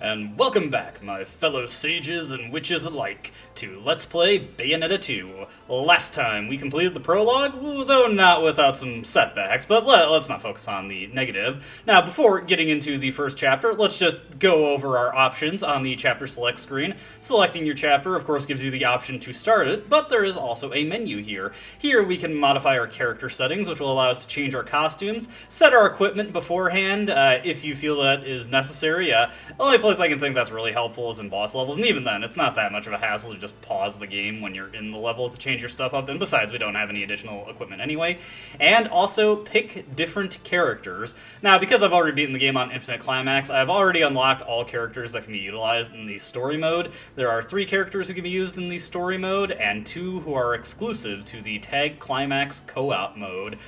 and welcome back, my fellow sages and witches alike, to Let's Play Bayonetta 2. Last time, we completed the prologue, though not without some setbacks, but let's not focus on the negative. Now, before getting into the first chapter, let's just go over our options on the chapter select screen. Selecting your chapter, of course, gives you the option to start it, but there is also a menu here. Here, we can modify our character settings, which will allow us to change our costumes, set our equipment beforehand, if you feel that is necessary. The only place I can think that's really helpful is in boss levels, and even then, it's not that much of a hassle to just pause the game when you're in the level to change your stuff up, and besides, we don't have any additional equipment anyway. And also, pick different characters. Now, because I've already beaten the game on Infinite Climax, I've already unlocked all characters that can be utilized in the story mode. There are 3 characters who can be used in the story mode, and 2 who are exclusive to the Tag Climax co-op mode.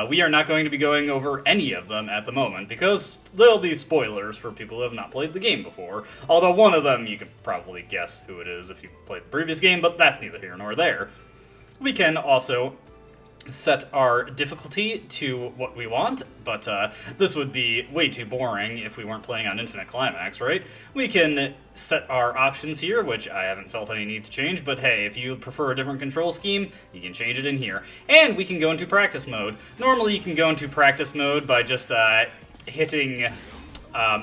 We are not going to be going over any of them at the moment, because there'll be spoilers for people who have not played the game before, although one of them you could probably guess who it is if you played the previous game, but that's neither here nor there. We can also set our difficulty to what we want, but this would be way too boring if we weren't playing on Infinite Climax, right? We can set our options here, which I haven't felt any need to change, but hey, if you prefer a different control scheme, you can change it in here. And we can go into practice mode. Normally you can go into practice mode by just hitting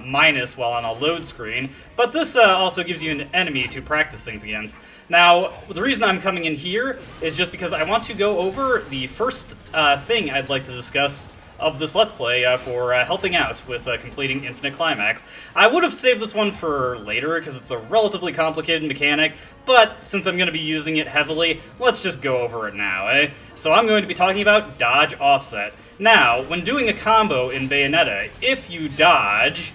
minus while on a load screen, but this also gives you an enemy to practice things against. Now, the reason I'm coming in here is just because I want to go over the first thing I'd like to discuss of this Let's Play for helping out with completing Infinite Climax. I would have saved this one for later because it's a relatively complicated mechanic, but since I'm going to be using it heavily, let's just go over it now, eh? So I'm going to be talking about dodge offset. Now, when doing a combo in Bayonetta, if you dodge,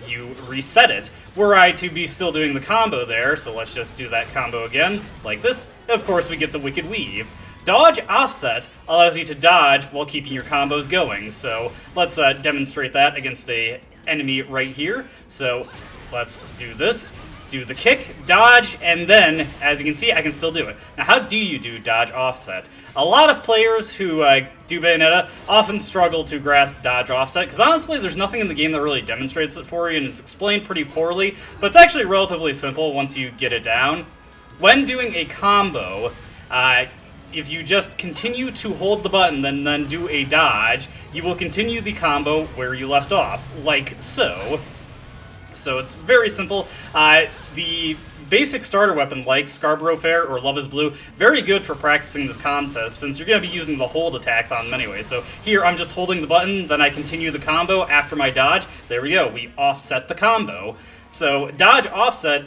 you reset it. Were I to be still doing the combo there, so let's just do that combo again, like this, of course we get the Wicked Weave. Dodge offset allows you to dodge while keeping your combos going, so let's demonstrate that against a enemy right here. So let's do this, do the kick, dodge, and then, as you can see, I can still do it. Now, how do you do dodge offset? A lot of players who do Bayonetta often struggle to grasp dodge offset, because honestly, there's nothing in the game that really demonstrates it for you, and it's explained pretty poorly, but it's actually relatively simple once you get it down. When doing a combo, if you just continue to hold the button and then do a dodge, you will continue the combo where you left off, like so. So it's very simple. The basic starter weapon, like Scarborough Fair or Love is Blue, very good for practicing this concept, since you're going to be using the hold attacks on them anyway. So here, I'm just holding the button, then I continue the combo after my dodge. There we go, we offset the combo. So dodge offset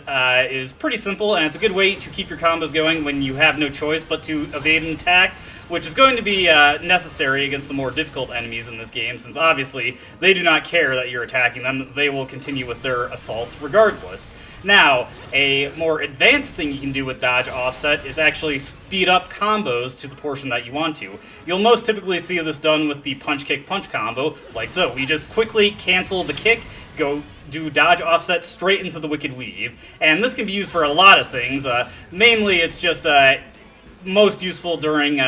is pretty simple, and it's a good way to keep your combos going when you have no choice but to evade an attack, which is going to be necessary against the more difficult enemies in this game, since obviously they do not care that you're attacking them. They will continue with their assaults regardless. Now, a more advanced thing you can do with dodge offset is actually speed up combos to the portion that you want to. You'll most typically see this done with the punch-kick-punch combo, like so. We just quickly cancel the kick, go do dodge offset straight into the Wicked Weave. And this can be used for a lot of things. Mainly, it's just most useful during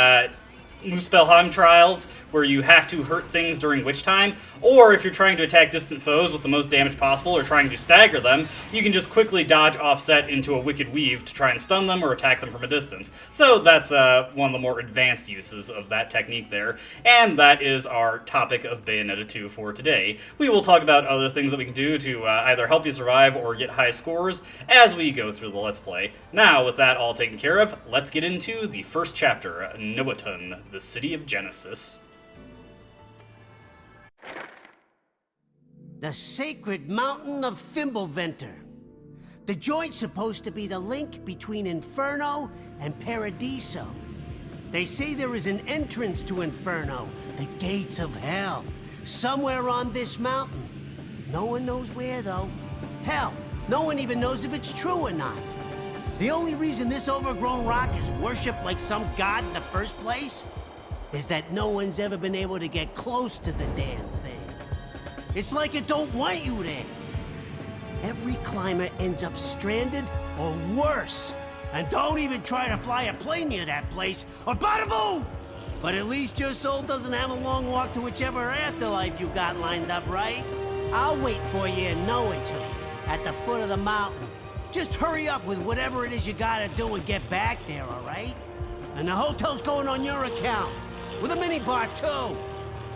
Musbelheim trials, where you have to hurt things during witch time, or if you're trying to attack distant foes with the most damage possible or trying to stagger them, you can just quickly dodge offset into a Wicked Weave to try and stun them or attack them from a distance. So that's one of the more advanced uses of that technique there, and that is our topic of Bayonetta 2 for today. We will talk about other things that we can do to either help you survive or get high scores as we go through the Let's Play. Now, with that all taken care of, let's get into the first chapter, Noatun, the City of Genesis. The sacred mountain of Fimbulventr. The joint's supposed to be the link between Inferno and Paradiso. They say there is an entrance to Inferno, the gates of hell, somewhere on this mountain. No one knows where, though. Hell, no one even knows if it's true or not. The only reason this overgrown rock is worshipped like some god in the first place is that no one's ever been able to get close to the damn thing. It's like it don't want you there. Every climber ends up stranded or worse. And don't even try to fly a plane near that place, or bada boom! But at least your soul doesn't have a long walk to whichever afterlife you got lined up, right? I'll wait for you in Noatun. at the foot of the mountain. Just hurry up with whatever it is you gotta do and get back there, all right? And the hotel's going on your account, with a minibar too.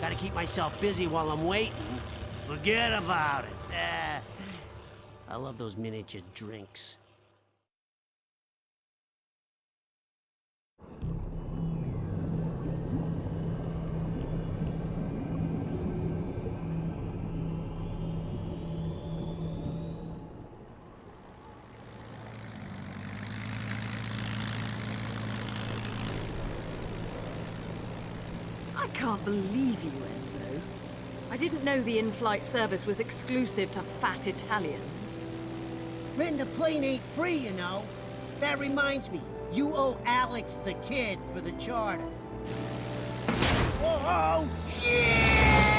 Gotta keep myself busy while I'm waiting. Forget about it. I love those miniature drinks. I can't believe you, Enzo. I didn't know the in-flight service was exclusive to fat Italians. Renting the plane ain't free, you know. That reminds me, you owe Alex the kid for the charter. Oh, yeah!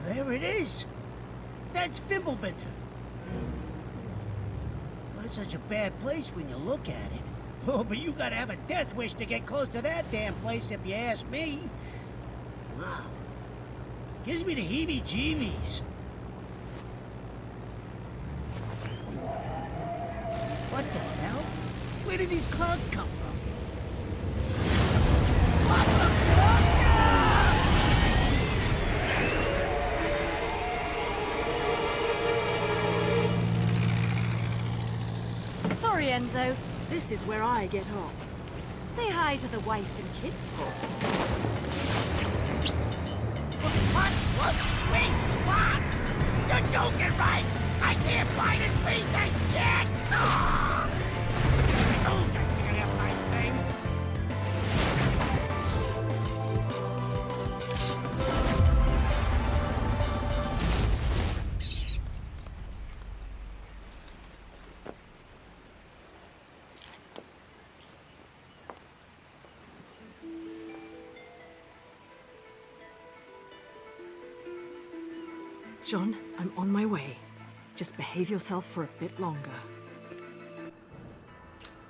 There it is. That's Fimbulventr. Not such a bad place when you look at it. Oh, but you gotta have a death wish to get close to that damn place if you ask me. Wow. Gives me the heebie-jeebies. What the hell? Where did these clouds come from? Sorry, Enzo. This is where I get off. Say hi to the wife and kids for me. What? Wait, what? You're joking, right? I can't find this piece of shit! Ah! I told you I can't have nice things. John, I'm on my way. Just behave yourself for a bit longer.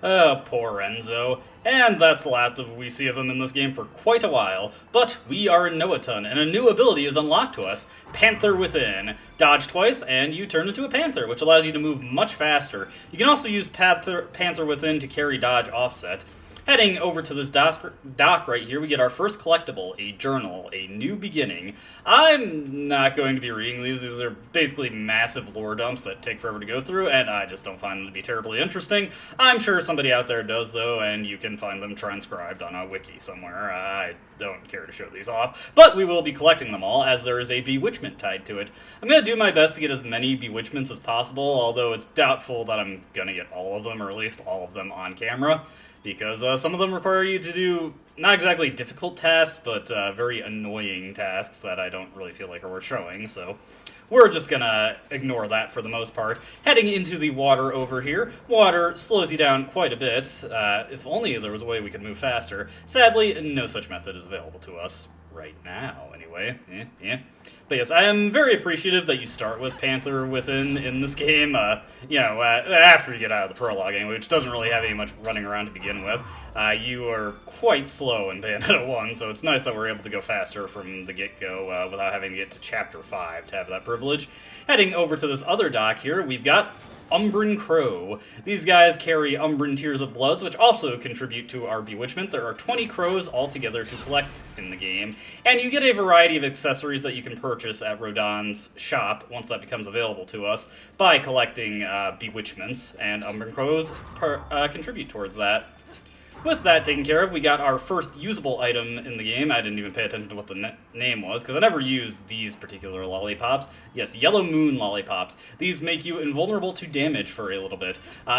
Oh, poor Enzo. And that's the last of we see of him in this game for quite a while. But we are in Noatun, and a new ability is unlocked to us, Panther Within. Dodge twice, and you turn into a panther, which allows you to move much faster. You can also use Panther Within to carry dodge offset. Heading over to this dock right here, we get our first collectible, a journal, a new beginning. I'm not going to be reading these. These are basically massive lore dumps that take forever to go through, and I just don't find them to be terribly interesting. I'm sure somebody out there does, though, and you can find them transcribed on a wiki somewhere. I don't care to show these off, but we will be collecting them all, as there is a bewitchment tied to it. I'm going to do my best to get as many bewitchments as possible, although it's doubtful that I'm going to get all of them, or at least all of them on camera. Because some of them require you to do not exactly difficult tasks, but very annoying tasks that I don't really feel like are worth showing, so we're just gonna ignore that for the most part. Heading into the water over here. Water slows you down quite a bit. If only there was a way we could move faster. Sadly, no such method is available to us right now, anyway. But yes, I am very appreciative that you start with Panther Within in this game, after you get out of the prologue anyway, which doesn't really have any much running around to begin with. You are quite slow in Bayonetta 1, so it's nice that we're able to go faster from the get-go without having to get to Chapter 5 to have that privilege. Heading over to this other dock here, we've got Umbran Crow. These guys carry Umbran Tears of Bloods, which also contribute to our bewitchment. There are 20 crows altogether to collect in the game, and you get a variety of accessories that you can purchase at Rodin's shop once that becomes available to us by collecting bewitchments, and Umbran Crows contribute towards that. With that taken care of, we got our first usable item in the game. I didn't even pay attention to what the name was, because I never used these particular lollipops. Yes, Yellow Moon lollipops. These make you invulnerable to damage for a little bit.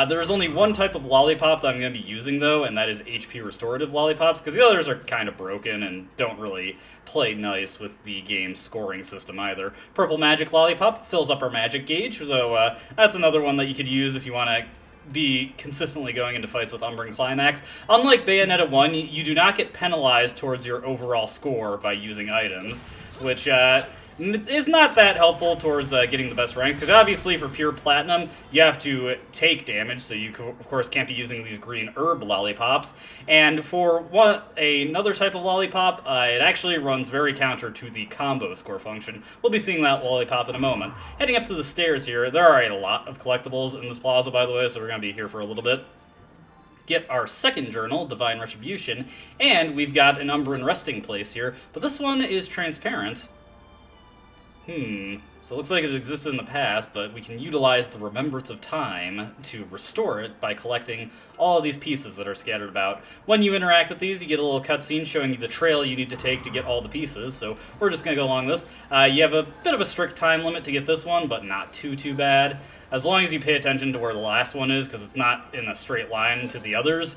There is only one type of lollipop that I'm going to be using, though, and that is HP restorative lollipops, because the others are kind of broken and don't really play nice with the game's scoring system either. Purple Magic Lollipop fills up our magic gauge, so that's another one that you could use if you want to be consistently going into fights with Umbran Climax. Unlike Bayonetta 1, you do not get penalized towards your overall score by using items, which is not that helpful towards getting the best rank, because obviously for pure platinum, you have to take damage, so you, of course, can't be using these green herb lollipops. And for another type of lollipop, it actually runs very counter to the combo score function. We'll be seeing that lollipop in a moment. Heading up to the stairs here, there are a lot of collectibles in this plaza, by the way, so we're going to be here for a little bit. Get our second journal, Divine Retribution, and we've got an Umbran resting place here, but this one is transparent. So it looks like it existed in the past, but we can utilize the Remembrance of Time to restore it by collecting all of these pieces that are scattered about. When you interact with these, you get a little cutscene showing you the trail you need to take to get all the pieces, so we're just going to go along this. You have a bit of a strict time limit to get this one, but not too bad. As long as you pay attention to where the last one is, because it's not in a straight line to the others,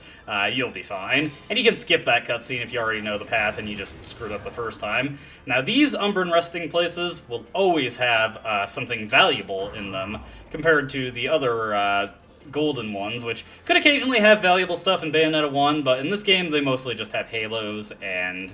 you'll be fine. And you can skip that cutscene if you already know the path and you just screwed up the first time. Now, these Umbran resting places will always have something valuable in them, compared to the other golden ones, which could occasionally have valuable stuff in Bayonetta 1, but in this game they mostly just have halos and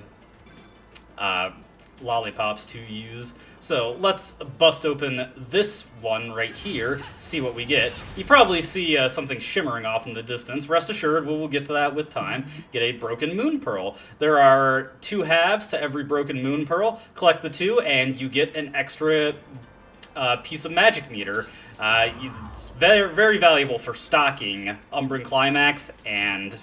lollipops to use. So let's bust open this one right here, see what we get. You probably see something shimmering off in the distance. Rest assured, we will get to that with time. Get a Broken Moon Pearl. There are 2 halves to every Broken Moon Pearl. Collect the 2 and you get an extra piece of magic meter. It's very valuable for stocking Umbran Climax and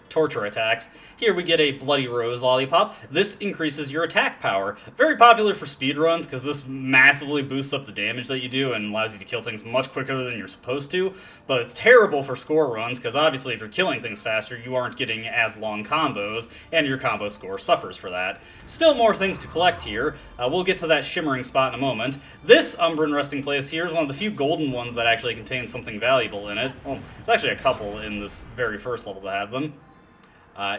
torture attacks. Here we get a Bloody Rose Lollipop. This increases your attack power. Very popular for speedruns, because this massively boosts up the damage that you do and allows you to kill things much quicker than you're supposed to, but it's terrible for score runs, because obviously if you're killing things faster, you aren't getting as long combos, and your combo score suffers for that. Still more things to collect here. We'll get to that shimmering spot in a moment. This Umbran resting place here is one of the few golden ones that actually contains something valuable in it. Well, there's actually a couple in this very first level that have them.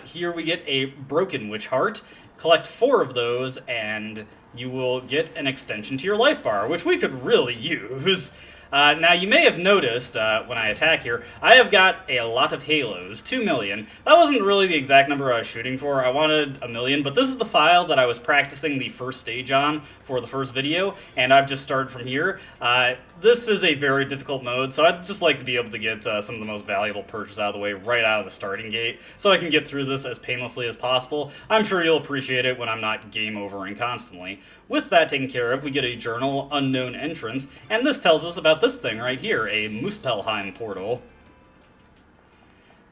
Here we get a Broken Witch Heart. Collect 4 of those, and you will get an extension to your life bar, which we could really use. Now, you may have noticed, when I attack here, I have got a lot of halos, 2 million. That wasn't really the exact number I was shooting for. I wanted 1 million, but this is the file that I was practicing the first stage on for the first video, and I've just started from here. This is a very difficult mode, so I'd just like to be able to get some of the most valuable purchases out of the way right out of the starting gate, so I can get through this as painlessly as possible. I'm sure you'll appreciate it when I'm not game overing constantly. With that taken care of, we get a journal, Unknown Entrance, and this tells us about this thing right here, a Musbelheim portal.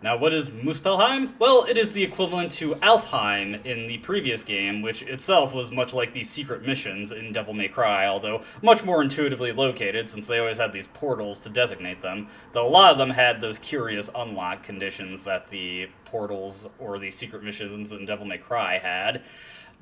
Now, what is Musbelheim? Well, it is the equivalent to Alfheim in the previous game, which itself was much like the secret missions in Devil May Cry, although much more intuitively located, since they always had these portals to designate them, though a lot of them had those curious unlock conditions that the portals or the secret missions in Devil May Cry had.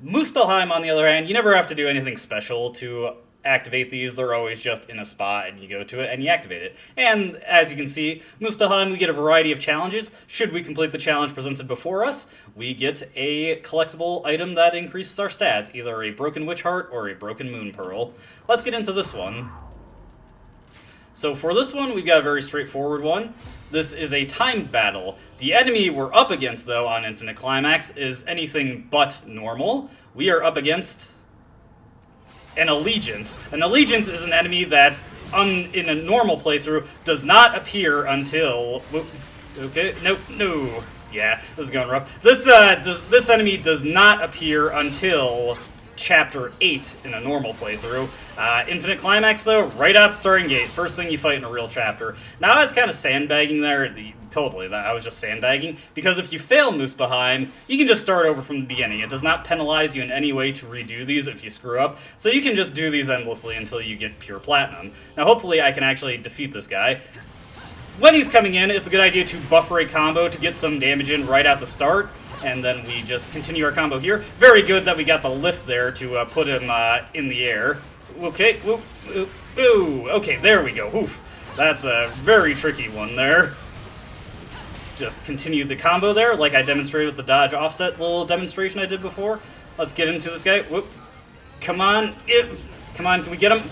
Musbelheim, on the other hand, you never have to do anything special to activate these. They're always just in a spot, and you go to it and you activate it. And as you can see, Musbelheim, we get a variety of challenges. Should we complete the challenge presented before us, we get a collectible item that increases our stats, either a Broken Witch Heart or a Broken Moon Pearl. Let's get into this one. So for this one, we've got a very straightforward one. This is a timed battle. The enemy we're up against, though, on Infinite Climax is anything but normal. We are up against an Allegiance. An Allegiance is an enemy that, in a normal playthrough, does not appear until... Okay, no. Yeah, this is going rough. This enemy does not appear until Chapter 8 in a normal playthrough. Infinite Climax, though, right out the starting gate. First thing you fight in a real chapter. Now, I was kind of sandbagging there. Totally, I was just sandbagging. Because if you fail Musbelheim, you can just start over from the beginning. It does not penalize you in any way to redo these if you screw up. So you can just do these endlessly until you get pure platinum. Now, hopefully, I can actually defeat this guy. When he's coming in, it's a good idea to buffer a combo to get some damage in right at the start. And then we just continue our combo here. Very good that we got the lift there to put him in the air. Okay, okay, there we go. Oof. That's a very tricky one there. Just continue the combo there, like I demonstrated with the dodge offset little demonstration I did before. Let's get into this guy. Whoop. Come on. Come on, can we get him?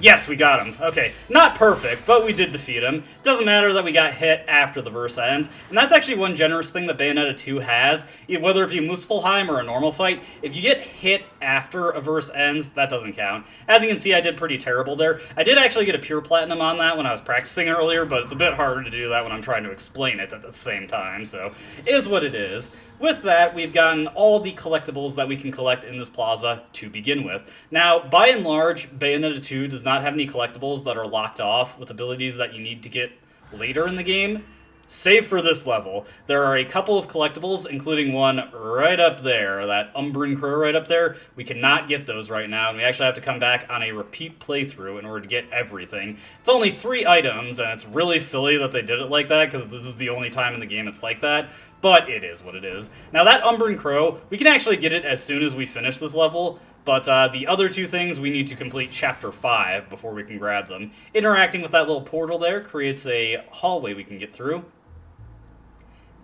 Yes, we got him. Okay, not perfect, but we did defeat him. Doesn't matter that we got hit after the verse ends, and that's actually one generous thing that Bayonetta 2 has, whether it be Musbelheim or a normal fight. If you get hit after a verse ends, that doesn't count. As you can see, I did pretty terrible there. I did actually get a pure platinum on that when I was practicing earlier, but it's a bit harder to do that when I'm trying to explain it at the same time, so it is what it is. With that, we've gotten all the collectibles that we can collect in this plaza to begin with. Now, by and large, Bayonetta 2 does not have any collectibles that are locked off with abilities that you need to get later in the game. Save for this level. There are a couple of collectibles, including one right up there, that Umbran Crow right up there. We cannot get those right now, and we actually have to come back on a repeat playthrough in order to get everything. It's only 3 items, and it's really silly that they did it like that, because this is the only time in the game it's like that, but it is what it is. Now, that Umbran Crow, we can actually get it as soon as we finish this level, but the other 2 things, we need to complete Chapter 5 before we can grab them. Interacting with that little portal there creates a hallway we can get through.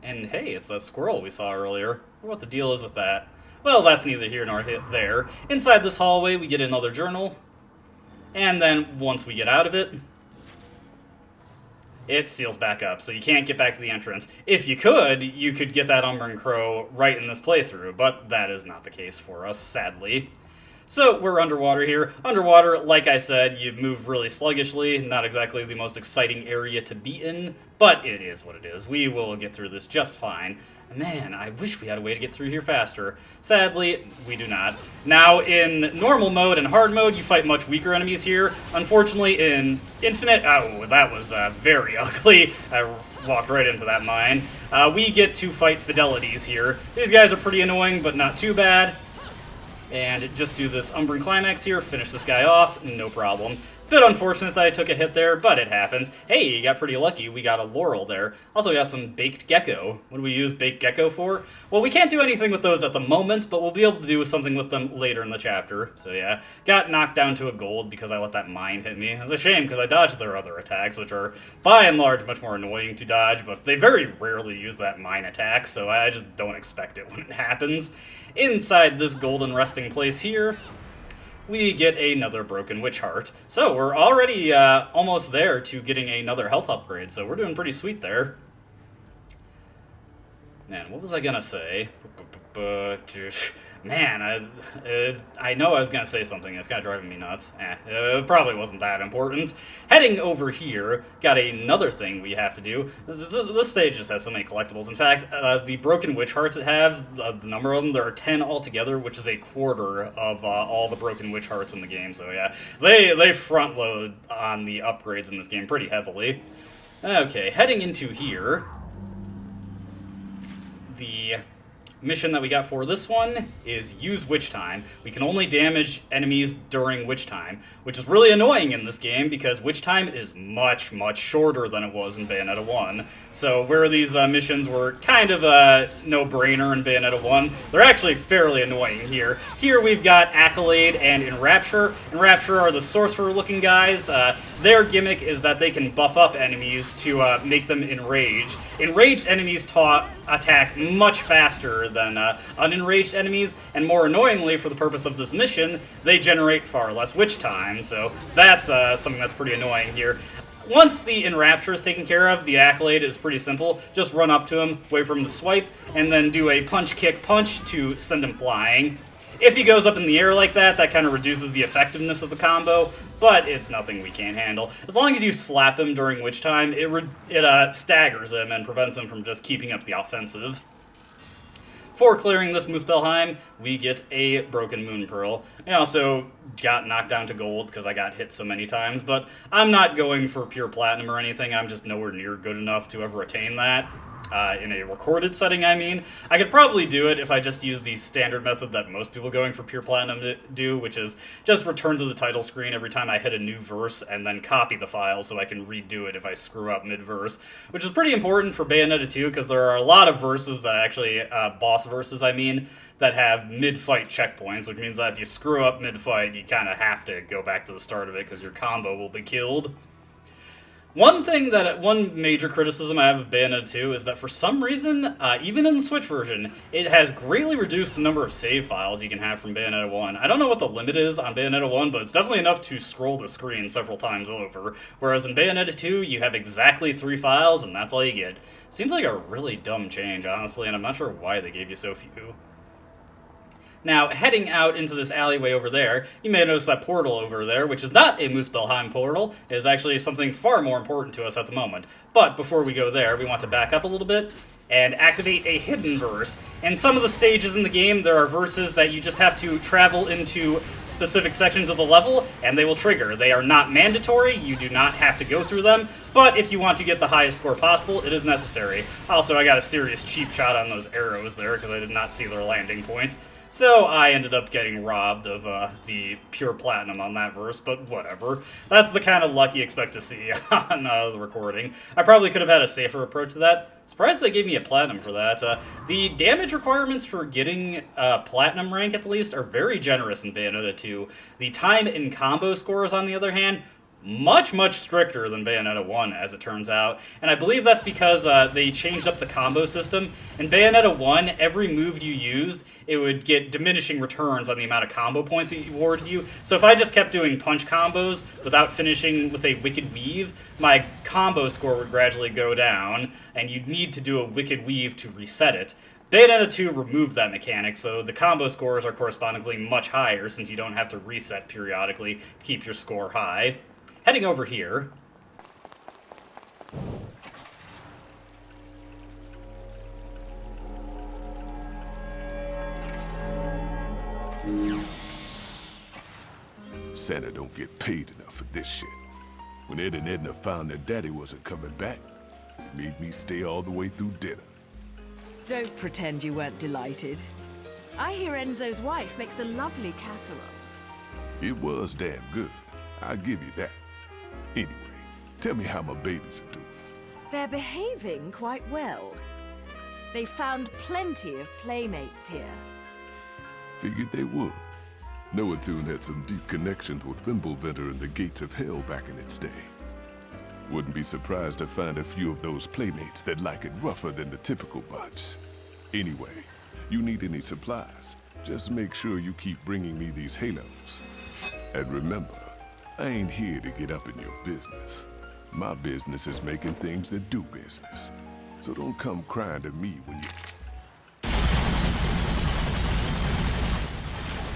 And hey, it's that squirrel we saw earlier. I wonder what the deal is with that. Well, that's neither here nor there. Inside this hallway, we get another journal. And then, once we get out of it, it seals back up, so you can't get back to the entrance. If you could get that Umbran Crow right in this playthrough, but that is not the case for us, sadly. So, we're underwater here. Underwater, like I said, you move really sluggishly, not exactly the most exciting area to be in, but it is what it is. We will get through this just fine. Man, I wish we had a way to get through here faster. Sadly, we do not. Now, in normal mode and hard mode, you fight much weaker enemies here. Unfortunately, in Infinite, oh, that was very ugly. I walked right into that mine. We get to fight Fidelities here. These guys are pretty annoying, but not too bad. And just do this Umbran Climax here, finish this guy off, no problem. Bit unfortunate that I took a hit there, but it happens. Hey, you got pretty lucky, we got a Laurel there. Also got some Baked Gecko. What do we use Baked Gecko for? Well, we can't do anything with those at the moment, but we'll be able to do something with them later in the chapter. So yeah, got knocked down to a gold because I let that mine hit me. It's a shame, because I dodged their other attacks, which are, by and large, much more annoying to dodge, but they very rarely use that mine attack, so I just don't expect it when it happens. Inside this golden resting place here, we get another broken witch heart. So we're already almost there to getting another health upgrade, so we're doing pretty sweet there. Man, what was I gonna say? Man, I know I was gonna say something. It's kind of driving me nuts. It probably wasn't that important. Heading over here, got another thing we have to do. This stage just has so many collectibles. In fact, the broken witch hearts it has, the number of them, there are 10 altogether, which is a quarter of all the broken witch hearts in the game. So yeah, they front load on the upgrades in this game pretty heavily. Okay, heading into here, the mission that we got for this one is use Witch Time. We can only damage enemies during Witch Time, which is really annoying in this game because Witch Time is much, much shorter than it was in Bayonetta 1. So where these missions were kind of a no-brainer in Bayonetta 1, they're actually fairly annoying here. Here we've got Accolade and Enrapture. Enrapture are the sorcerer-looking guys. Their gimmick is that they can buff up enemies to make them enraged. Enraged enemies attack much faster than unenraged enemies, and more annoyingly, for the purpose of this mission, they generate far less witch time, so that's something that's pretty annoying here. Once the Enrapture is taken care of, the Accolade is pretty simple. Just run up to him, wait for him to swipe, and then do a punch-kick-punch to send him flying. If he goes up in the air like that, that kind of reduces the effectiveness of the combo, but it's nothing we can't handle. As long as you slap him during Witch Time, it staggers him and prevents him from just keeping up the offensive. For clearing this Musbelheim, we get a Broken Moon Pearl. I also got knocked down to gold because I got hit so many times, but I'm not going for pure platinum or anything. I'm just nowhere near good enough to ever attain that. In a recorded setting, I mean. I could probably do it if I just use the standard method that most people going for pure platinum do, which is just return to the title screen every time I hit a new verse and then copy the file so I can redo it if I screw up mid-verse, which is pretty important for Bayonetta 2 because there are a lot of verses that actually, boss verses, I mean, that have mid-fight checkpoints, which means that if you screw up mid-fight, you kind of have to go back to the start of it because your combo will be killed. One major criticism I have of Bayonetta 2 is that for some reason, even in the Switch version, it has greatly reduced the number of save files you can have from Bayonetta 1. I don't know what the limit is on Bayonetta 1, but it's definitely enough to scroll the screen several times over, whereas in Bayonetta 2, you have exactly 3 files, and that's all you get. Seems like a really dumb change, honestly, and I'm not sure why they gave you so few. Now, heading out into this alleyway over there, you may notice that portal over there, which is not a Musbelheim portal, is actually something far more important to us at the moment. But before we go there, we want to back up a little bit and activate a hidden verse. In some of the stages in the game, there are verses that you just have to travel into specific sections of the level, and they will trigger. They are not mandatory, you do not have to go through them, but if you want to get the highest score possible, it is necessary. Also, I got a serious cheap shot on those arrows there, because I did not see their landing point. So I ended up getting robbed of the pure platinum on that verse, but whatever. That's the kind of luck you expect to see on the recording. I probably could have had a safer approach to that. Surprised they gave me a platinum for that. The damage requirements for getting platinum rank, at least, are very generous in Bayonetta 2. The time and combo scores, on the other hand, much stricter than Bayonetta 1, as it turns out. And I believe that's because they changed up the combo system. In Bayonetta 1, every move you used, it would get diminishing returns on the amount of combo points it awarded you. So if I just kept doing punch combos without finishing with a Wicked Weave, my combo score would gradually go down, and you'd need to do a Wicked Weave to reset it. Bayonetta 2 removed that mechanic, so the combo scores are correspondingly much higher, since you don't have to reset periodically to keep your score high. Heading over here. Santa don't get paid enough for this shit. When Ed and Edna found their daddy wasn't coming back, it made me stay all the way through dinner. Don't pretend you weren't delighted. I hear Enzo's wife makes a lovely casserole. It was damn good. I'll give you that. Anyway, tell me how my babies are doing. They're behaving quite well. They found plenty of playmates here. Figured they would. Noatun had some deep connections with Fimbulventr and the Gates of Hell back in its day. Wouldn't be surprised to find a few of those playmates that like it rougher than the typical bunch. Anyway, you need any supplies, just make sure you keep bringing me these halos. And remember, I ain't here to get up in your business. My business is making things that do business. So don't come crying to me when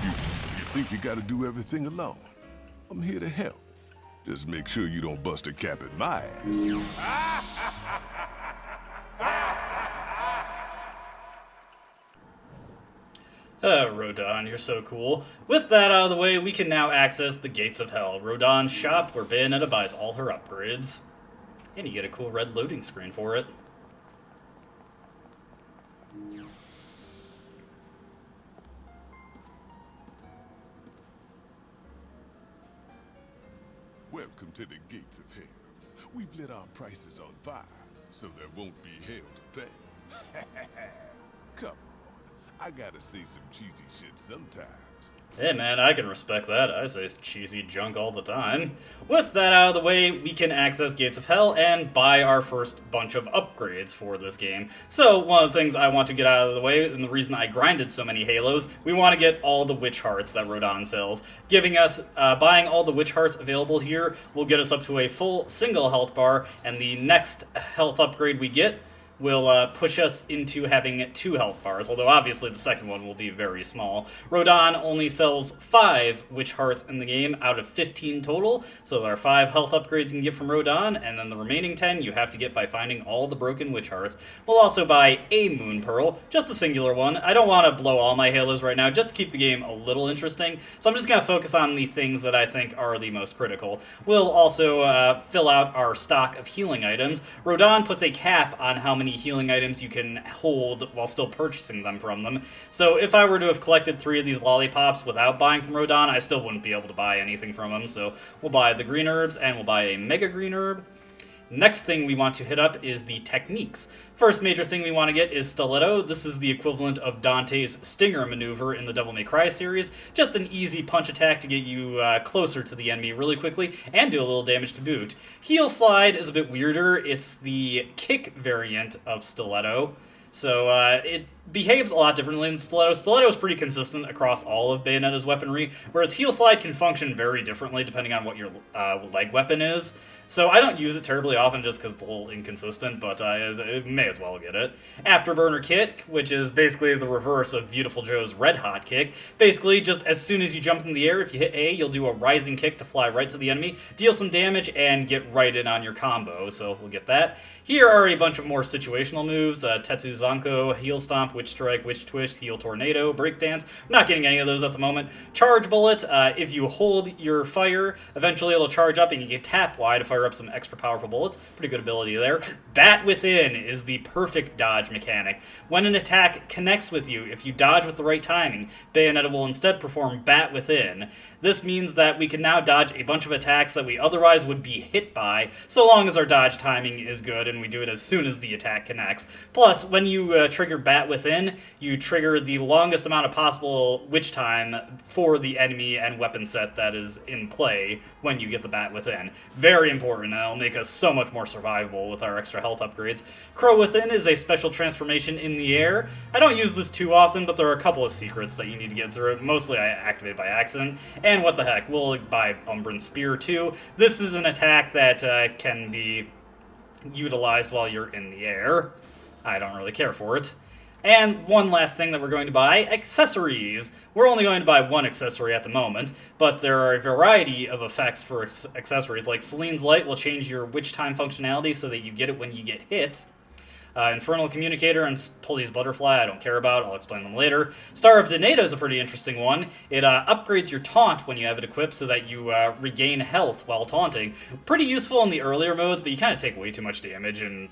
You think you gotta do everything alone? I'm here to help. Just make sure you don't bust a cap in my ass. Rodon, you're so cool. With that out of the way, we can now access the Gates of Hell, Rodon's shop where Bayonetta buys all her upgrades. And you get a cool red loading screen for it. Welcome to the Gates of Hell. We've lit our prices on fire, so there won't be hell to pay. Come on, I gotta say some cheesy shit sometimes. Hey man, I can respect that. I say cheesy junk all the time. With that out of the way, we can access Gates of Hell and buy our first bunch of upgrades for this game. So, one of the things I want to get out of the way, and the reason I grinded so many Halos, we want to get all the Witch Hearts that Rodon sells. Giving us, buying all the Witch Hearts available here will get us up to a full single health bar, and the next health upgrade we get will push us into having 2 health bars, although obviously the second one will be very small. Rodon only sells 5 Witch Hearts in the game out of 15 total, so there are 5 health upgrades you can get from Rodon, and then the remaining 10 you have to get by finding all the broken Witch Hearts. We'll also buy a Moon Pearl, just a singular one. I don't want to blow all my Halos right now, just to keep the game a little interesting, so I'm just going to focus on the things that I think are the most critical. We'll also fill out our stock of healing items. Rodon puts a cap on how many healing items you can hold while still purchasing them from them. So if I were to have collected 3 of these Lollipops without buying from Rodon, I still wouldn't be able to buy anything from them. So we'll buy the green herbs, and we'll buy a Mega Green Herb. Next thing we want to hit up is the techniques. First major thing we want to get is Stiletto. This is the equivalent of Dante's Stinger maneuver in the Devil May Cry series. Just an easy punch attack to get you closer to the enemy really quickly and do a little damage to boot. Heel Slide is a bit weirder. It's the kick variant of Stiletto. So it behaves a lot differently than Stiletto. Stiletto is pretty consistent across all of Bayonetta's weaponry, whereas Heel Slide can function very differently depending on what your leg weapon is. So I don't use it terribly often just because it's a little inconsistent, but I may as well get it. Afterburner Kit, which is basically the reverse of Beautiful Joe's Red Hot Kick. Basically, just as soon as you jump in the air, if you hit A, you'll do a rising kick to fly right to the enemy, deal some damage, and get right in on your combo, so we'll get that. Here are a bunch of more situational moves, Tetsu Zanko, Heel Stomp, Witch Strike, Witch Twist, Heel Tornado, Breakdance. I'm not getting any of those at the moment. Charge Bullet, if you hold your fire, eventually it'll charge up and you can tap Y to fire up some extra powerful bullets. Pretty good ability there. Bat Within is the perfect dodge mechanic. When an attack connects with you, if you dodge with the right timing, Bayonetta will instead perform Bat Within. This means that we can now dodge a bunch of attacks that we otherwise would be hit by, so long as our dodge timing is good and we do it as soon as the attack connects. Plus, when you trigger Bat Within, you trigger the longest amount of possible witch time for the enemy and weapon set that is in play when you get the Bat Within. Very important, and it'll make us so much more survivable with our extra health upgrades. Crow Within is a special transformation in the air. I don't use this too often, but there are a couple of secrets that you need to get through. Mostly I activate by accident. And what the heck, we'll buy Umbran Spear too. This is an attack that can be utilized while you're in the air. I don't really care for it. And one last thing that we're going to buy, accessories. We're only going to buy one accessory at the moment, but there are a variety of effects for accessories, like Celine's Light will change your witch time functionality so that you get it when you get hit. Infernal Communicator and Pulley's Butterfly I don't care about, I'll explain them later. Star of Deneta is a pretty interesting one. It upgrades your taunt when you have it equipped so that you regain health while taunting. Pretty useful in the earlier modes, but you kind of take way too much damage in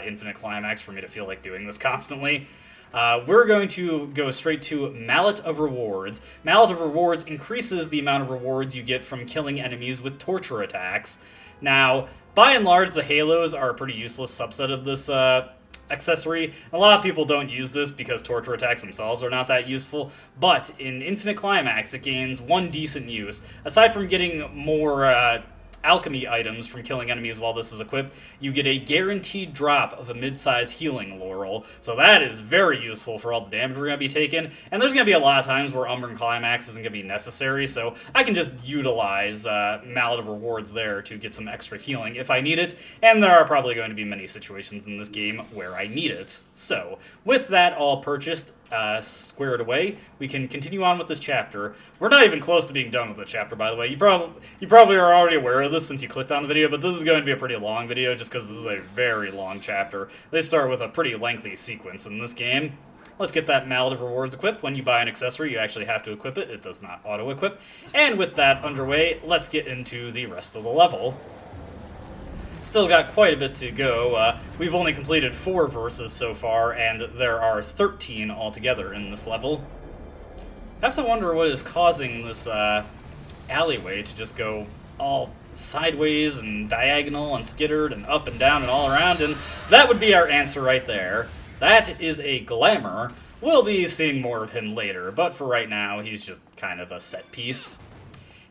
Infinite Climax for me to feel like doing this constantly. We're going to go straight to Mallet of Rewards. Mallet of Rewards increases the amount of rewards you get from killing enemies with torture attacks. Now, by and large, the Halos are a pretty useless subset of this accessory. A lot of people don't use this because torture attacks themselves are not that useful, but in Infinite Climax it gains one decent use. Aside from getting more alchemy items from killing enemies while this is equipped, you get a guaranteed drop of a mid-size healing laurel, so that is very useful for all the damage we're going to be taking, and there's going to be a lot of times where Umbran Climax isn't going to be necessary, so I can just utilize Mallet of Rewards there to get some extra healing if I need it, and there are probably going to be many situations in this game where I need it. So, with that all purchased, squared away, we can continue on with this chapter. We're not even close to being done with the chapter, by the way. You probably are already aware of this since you clicked on the video, but this is going to be a pretty long video just because this is a very long chapter. They start with a pretty lengthy sequence in this game. Let's get that Mallet of Rewards equipped. When you buy an accessory, you actually have to equip it. It does not auto-equip. And with that underway, let's get into the rest of the level. Still got quite a bit to go. We've only completed 4 verses so far, and there are 13 altogether in this level. I have to wonder what is causing this alleyway to just go all sideways and diagonal and skittered and up and down and all around, and that would be our answer right there. That is a Glamour. We'll be seeing more of him later, but for right now, he's just kind of a set piece.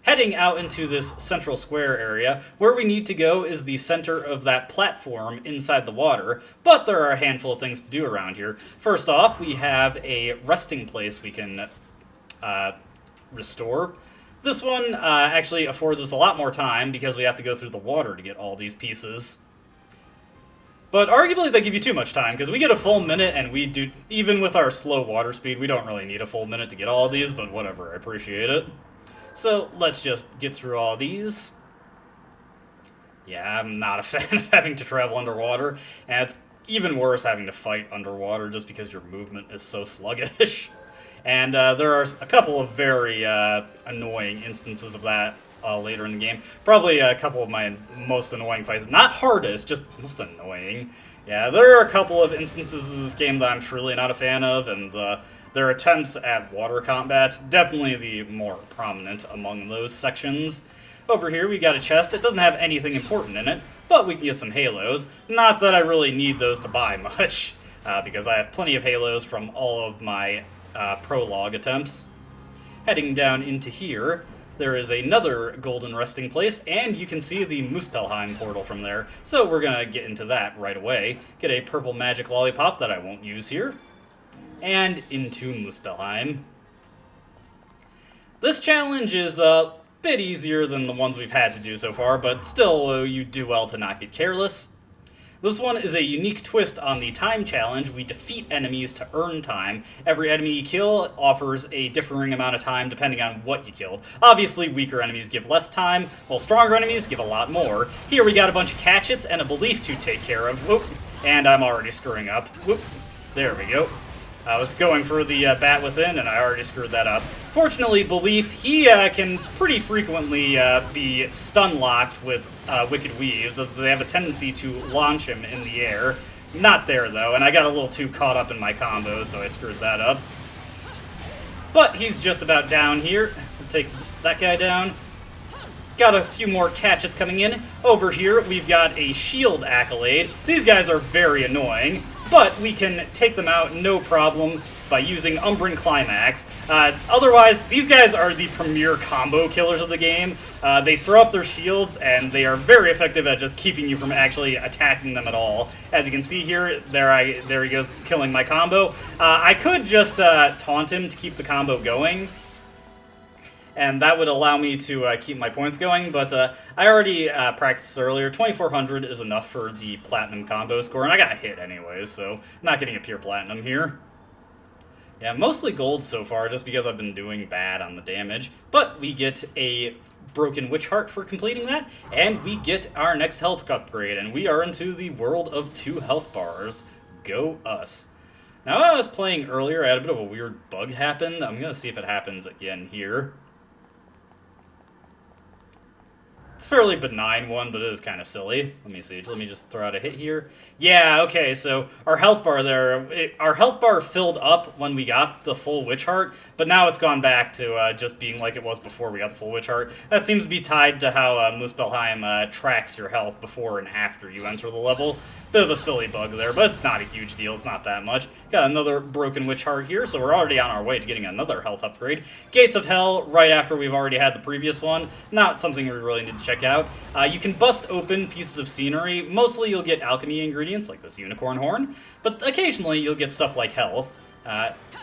Heading out into this central square area, where we need to go is the center of that platform inside the water, but there are a handful of things to do around here. First off, we have a resting place we can restore. This one actually affords us a lot more time because we have to go through the water to get all these pieces. But arguably they give you too much time, because we get a full minute and we do, even with our slow water speed, we don't really need a full minute to get all of these, but whatever, I appreciate it. So let's just get through all these. Yeah, I'm not a fan of having to travel underwater, and it's even worse having to fight underwater just because your movement is so sluggish. And there are a couple of very annoying instances of that later in the game. Probably a couple of my most annoying fights. Not hardest, just most annoying. Yeah, there are a couple of instances of this game that I'm truly not a fan of, and their attempts at water combat, definitely the more prominent among those sections. Over here we got a chest. It doesn't have anything important in it, but we can get some halos. Not that I really need those to buy much, because I have plenty of halos from all of my prologue attempts. Heading down into here, there is another golden resting place, and you can see the Musbelheim portal from there, so we're gonna get into that right away. Get a purple magic lollipop that I won't use here, and into Musbelheim. This challenge is bit easier than the ones we've had to do so far, but still, you do well to not get careless. This one is a unique twist on the time challenge. We defeat enemies to earn time. Every enemy you kill offers a differing amount of time depending on what you killed. Obviously, weaker enemies give less time, while stronger enemies give a lot more. Here we got a bunch of catchets and a belief to take care of. Whoop. And I'm already screwing up. Whoop. There we go. I was going for the bat within, and I already screwed that up. Fortunately, Belief, he can pretty frequently be stun-locked with Wicked Weaves, as they have a tendency to launch him in the air. Not there, though, and I got a little too caught up in my combos, so I screwed that up. But he's just about down here. We'll take that guy down. Got a few more catchets coming in. Over here, we've got a shield accolade. These guys are very annoying, but we can take them out no problem by using Umbran Climax. Otherwise, these guys are the premier combo killers of the game. They throw up their shields, and they are very effective at just keeping you from actually attacking them at all. As you can see here, there he goes, killing my combo. I could just taunt him to keep the combo going, and that would allow me to keep my points going, but I already practiced earlier. 2400 is enough for the platinum combo score, and I got a hit anyways, so I'm not getting a pure platinum here. Yeah, mostly gold so far, just because I've been doing bad on the damage, but we get a broken witch heart for completing that, and we get our next health upgrade, and we are into the world of 2 health bars. Go us. Now, when I was playing earlier, I had a bit of a weird bug happen. I'm going to see if it happens again here. It's a fairly benign one, but it is kind of silly. Let me see. Let me just throw out a hit here. Yeah, okay, so our health bar there, our health bar filled up when we got the full witch heart, but now it's gone back to just being like it was before we got the full witch heart. That seems to be tied to how Musbelheim tracks your health before and after you enter the level. Bit of a silly bug there, but it's not a huge deal. It's not that much. Got another broken witch heart here, so we're already on our way to getting another health upgrade. Gates of Hell, right after we've already had the previous one. Not something we really need to check out. You can bust open pieces of scenery. Mostly you'll get alchemy ingredients, like this unicorn horn, but occasionally you'll get stuff like health.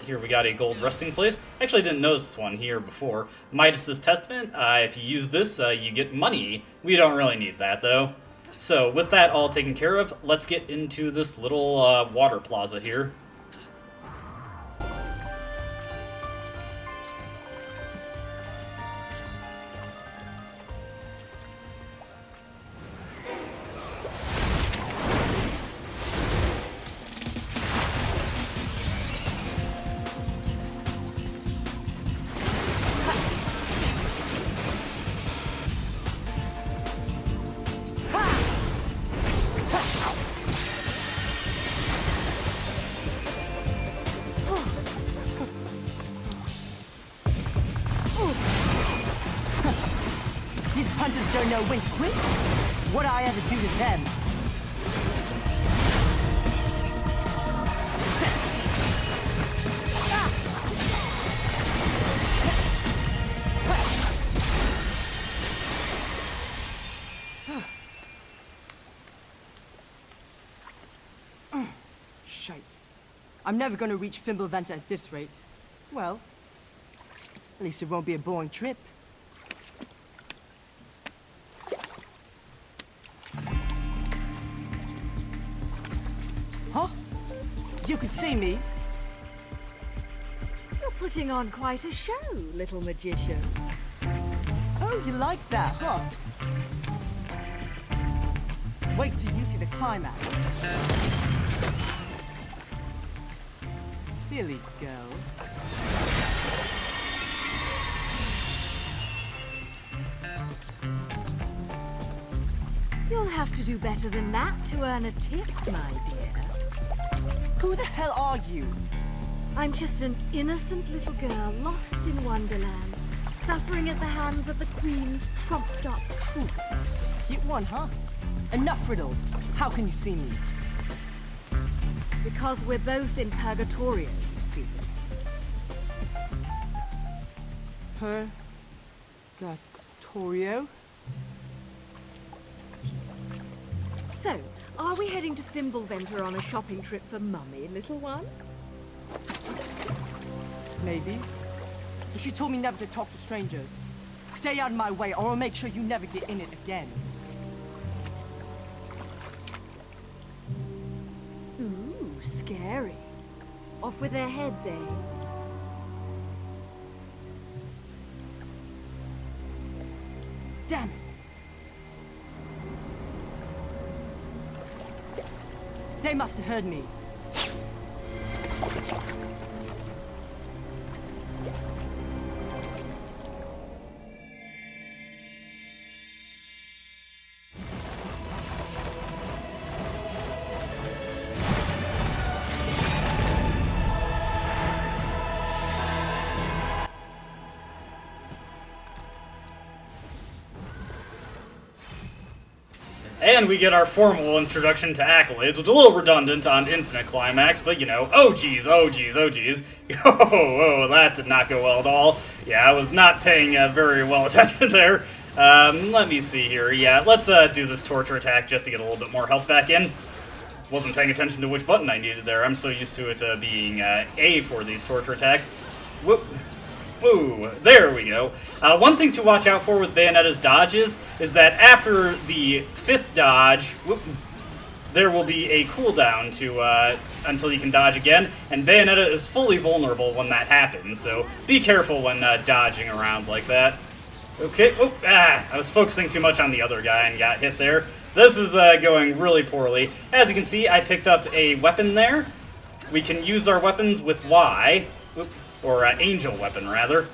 Here we got a gold resting place. Actually, I didn't notice this one here before. Midas's Testament. If you use this, you get money. We don't really need that, though. So, with that all taken care of, let's get into this little water plaza here. These punches don't know when to quit. What'd I ever do to them? Shite. I'm never gonna reach Fimbulventr at this rate. Well, at least it won't be a boring trip. Huh? You could see me. You're putting on quite a show, little magician. Oh, you like that, huh? Wait till you see the climax. Silly girl. You'll have to do better than that to earn a tip, my dear. Who the hell are you? I'm just an innocent little girl lost in Wonderland, suffering at the hands of the Queen's trumped-up troops. Cute one, huh? Enough riddles. How can you see me? Because we're both in Purgatorio, you see. Purgatorio? So, are we heading to Fimbulventr on a shopping trip for Mummy, little one? Maybe. But she told me never to talk to strangers. Stay out of my way, or I'll make sure you never get in it again. Ooh, scary. Off with their heads, eh? Damn it. They must have heard me. And we get our formal introduction to accolades, which is a little redundant on Infinite Climax, but you know, oh geez, oh geez, oh geez. Oh, that did not go well at all. Yeah, I was not paying very well attention there. Let me see here. Yeah, let's do this torture attack just to get a little bit more health back in. Wasn't paying attention to which button I needed there. I'm so used to it being A for these torture attacks. Whoop. Ooh, there we go. One thing to watch out for with Bayonetta's dodges is that after the 5th dodge, there will be a cooldown to until you can dodge again, and Bayonetta is fully vulnerable when that happens, so be careful when dodging around like that. Okay, I was focusing too much on the other guy and got hit there. This is going really poorly. As you can see, I picked up a weapon there. We can use our weapons with Y. Or angel weapon, rather.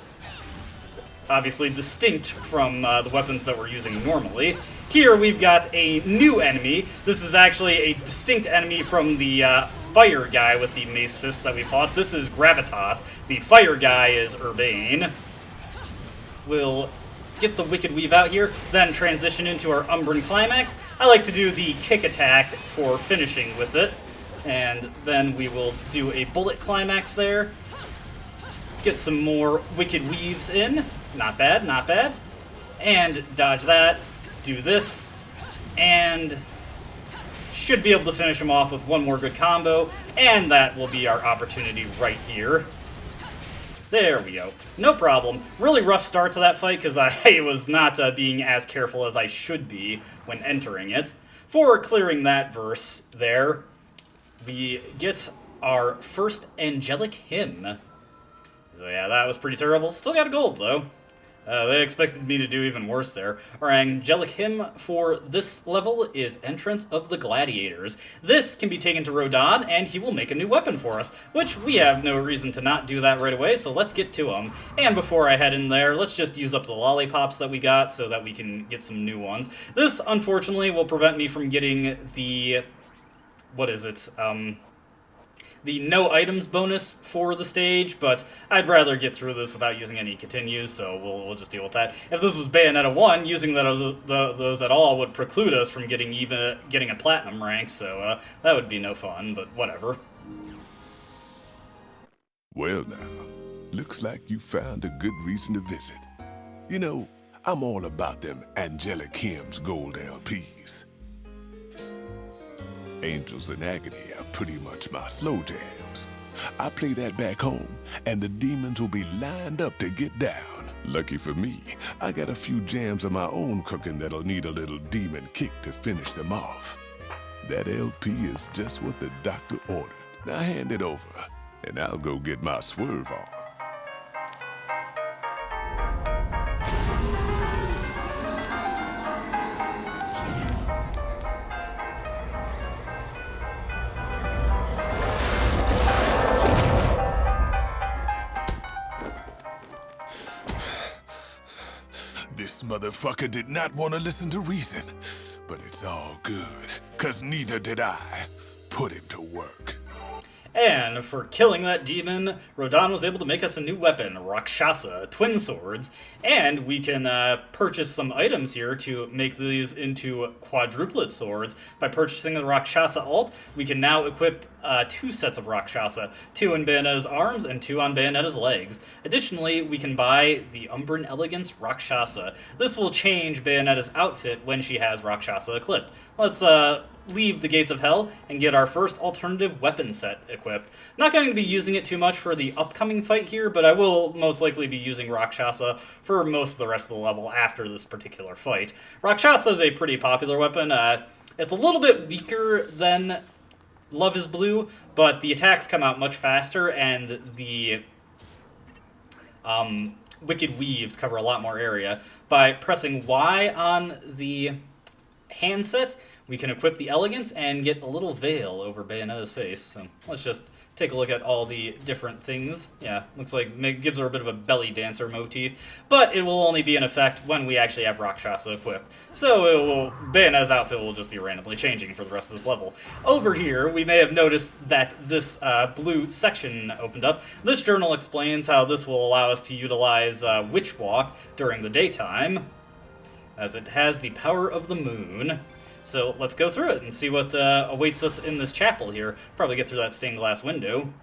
Obviously distinct from the weapons that we're using normally. Here we've got a new enemy. This is actually a distinct enemy from the fire guy with the mace fists that we fought. This is Gravitas. The fire guy is Urbane. We'll get the Wicked Weave out here, then transition into our Umbran Climax. I like to do the kick attack for finishing with it. And then we will do a Bullet Climax there. Get some more Wicked Weaves in. Not bad, not bad. And dodge that. Do this. And should be able to finish him off with one more good combo. And that will be our opportunity right here. There we go. No problem. Really rough start to that fight because I was not being as careful as I should be when entering it. For clearing that verse there, we get our first angelic hymn. So yeah, that was pretty terrible. Still got a gold, though. They expected me to do even worse there. Our angelic hymn for this level is Entrance of the Gladiators. This can be taken to Rodon, and he will make a new weapon for us, which we have no reason to not do that right away, so let's get to him. And before I head in there, let's just use up the Lollipops that we got so that we can get some new ones. This, unfortunately, will prevent me from getting the... what is it? The no items bonus for the stage, but I'd rather get through this without using any continues, so we'll just deal with that. If this was Bayonetta 1, using those at all would preclude us from getting a platinum rank, so that would be no fun, but whatever. Well now, looks like you found a good reason to visit. You know, I'm all about them angelic hymns gold LPs. Angels in Agony are pretty much my slow jams. I play that back home, and the demons will be lined up to get down. Lucky for me, I got a few jams of my own cooking that'll need a little demon kick to finish them off. That LP is just what the doctor ordered. Now hand it over, and I'll go get my swerve on. This motherfucker did not want to listen to reason, but it's all good, 'cause neither did I. Put him to work. And for killing that demon, Rodon was able to make us a new weapon, Rakshasa, twin swords, and we can purchase some items here to make these into quadruplet swords. By purchasing the Rakshasa alt, we can now equip 2 sets of Rakshasa, 2 on Bayonetta's arms and 2 on Bayonetta's legs. Additionally, we can buy the Umbran Elegance Rakshasa. This will change Bayonetta's outfit when she has Rakshasa equipped. Let's leave the Gates of Hell and get our first alternative weapon set equipped. Not going to be using it too much for the upcoming fight here, but I will most likely be using Rakshasa for most of the rest of the level after this particular fight. Rakshasa is a pretty popular weapon. It's a little bit weaker than Love is Blue, but the attacks come out much faster, and the Wicked Weaves cover a lot more area. By pressing Y on the handset, we can equip the Elegance and get a little veil over Bayonetta's face. So let's just take a look at all the different things. Yeah, looks like it gives her a bit of a belly dancer motif, but it will only be in effect when we actually have Rakshasa equipped. So Bayonetta's outfit will just be randomly changing for the rest of this level. Over here, we may have noticed that this blue section opened up. This journal explains how this will allow us to utilize Witch Walk during the daytime, as it has the power of the moon. So let's go through it and see what awaits us in this chapel here. Probably get through that stained glass window.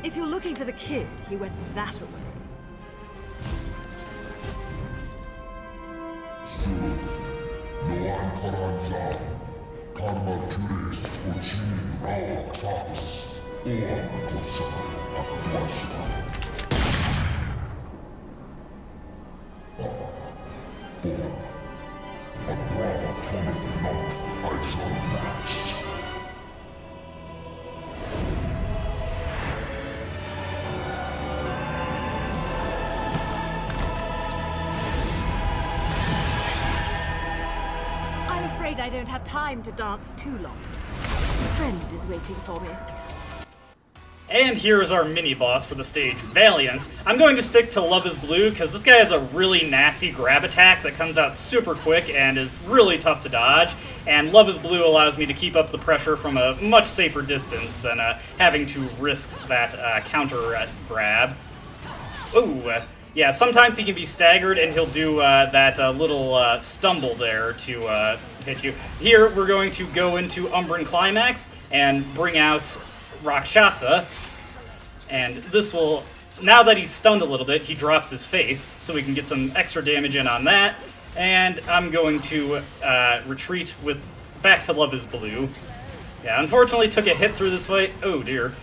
If you're looking for the kid, he went that away. I don't have time to dance too long. A friend is waiting for me. And here's our mini-boss for the stage, Valiance. I'm going to stick to Love is Blue, because this guy has a really nasty grab attack that comes out super quick and is really tough to dodge, and Love is Blue allows me to keep up the pressure from a much safer distance than having to risk that counter grab. Ooh, yeah, sometimes he can be staggered, and he'll do that little stumble there to hit you. Here, we're going to go into Umbran Climax and bring out Rakshasa, and this will, now that he's stunned a little bit, he drops his face, so we can get some extra damage in on that, and I'm going to retreat with back to Love is Blue. Yeah, unfortunately took a hit through this fight. Oh dear.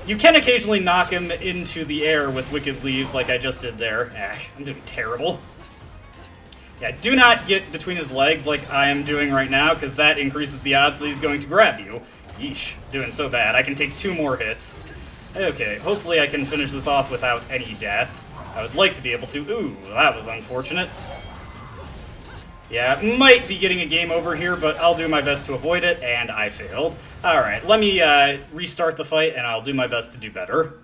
You can occasionally knock him into the air with Wicked Leaves like I just did there. I'm doing terrible. Yeah, do not get between his legs like I am doing right now, because that increases the odds that he's going to grab you. Yeesh, doing so bad. I can take 2 more hits. Okay, hopefully I can finish this off without any death. I would like to be able to. Ooh, that was unfortunate. Yeah, might be getting a game over here, but I'll do my best to avoid it, and I failed. Alright, let me restart the fight, and I'll do my best to do better.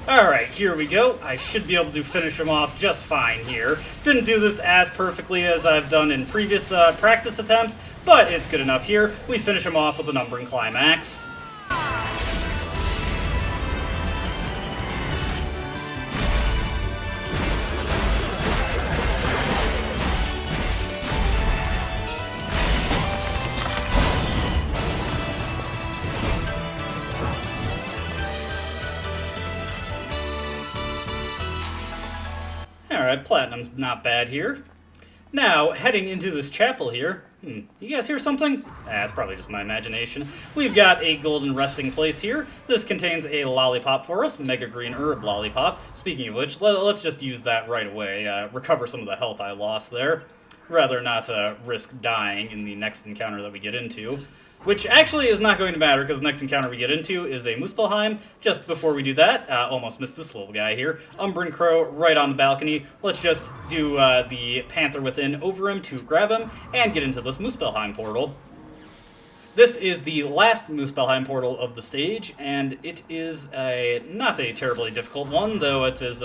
Alright, here we go. I should be able to finish him off just fine here. Didn't do this as perfectly as I've done in previous practice attempts, but it's good enough here. We finish him off with a Umbran Climax. Alright, Platinum's not bad here. Now, heading into this chapel here... you guys hear something? It's probably just my imagination. We've got a golden resting place here. This contains a lollipop for us, Mega Green Herb Lollipop. Speaking of which, let's just use that right away. Recover some of the health I lost there. Rather not risk dying in the next encounter that we get into. Which actually is not going to matter, because the next encounter we get into is a Musbelheim. Just before we do that, almost missed this little guy here. Umbran Crow right on the balcony. Let's just do the Panther Within over him to grab him and get into this Musbelheim portal. This is the last Musbelheim portal of the stage, and it is not a terribly difficult one, though it is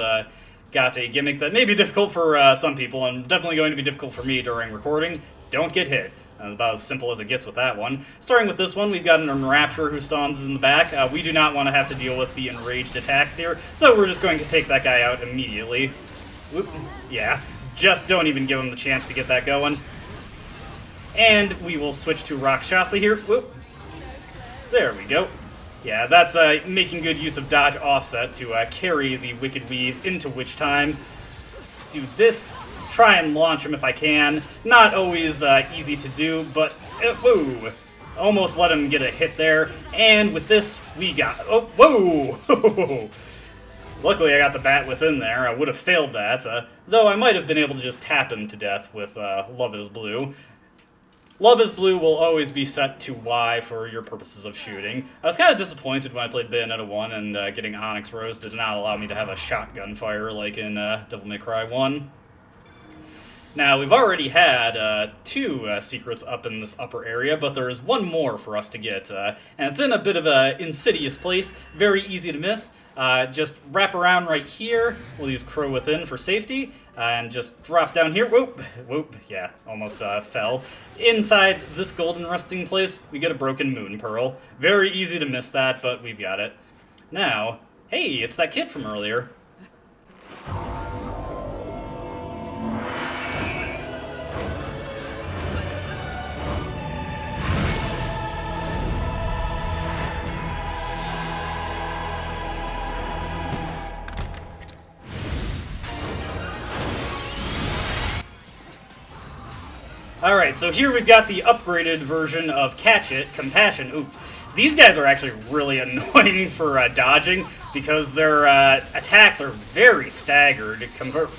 got a gimmick that may be difficult for some people, and definitely going to be difficult for me during recording. Don't get hit. About as simple as it gets with that one. Starting with this one, we've got an Enrapturer who stands in the back. We do not want to have to deal with the enraged attacks here, so we're just going to take that guy out immediately. Whoop. Yeah, just don't even give him the chance to get that going. And we will switch to Rakshasa here. Whoop. There we go. Yeah, that's making good use of dodge offset to carry the Wicked Weave into Witch Time. Do this. Try and launch him if I can. Not always easy to do, but whoa! Almost let him get a hit there. And with this, we got... Oh, whoa! Luckily, I got the bat within there. I would have failed that, though I might have been able to just tap him to death with Love is Blue. Love is Blue will always be set to Y for your purposes of shooting. I was kind of disappointed when I played Bayonetta 1 and getting Onyx Rose did not allow me to have a shotgun fire like in Devil May Cry 1. Now, we've already had 2 secrets up in this upper area, but there is one more for us to get, and it's in a bit of an insidious place, very easy to miss. Just wrap around right here, we'll use Crow Within for safety, and just drop down here, whoop, whoop, yeah, almost fell. Inside this golden resting place, we get a broken moon pearl. Very easy to miss that, but we've got it. Now, hey, it's that kid from earlier. Alright, so here we've got the upgraded version of Catch It, Compassion. Ooh, these guys are actually really annoying for dodging, because their attacks are very staggered.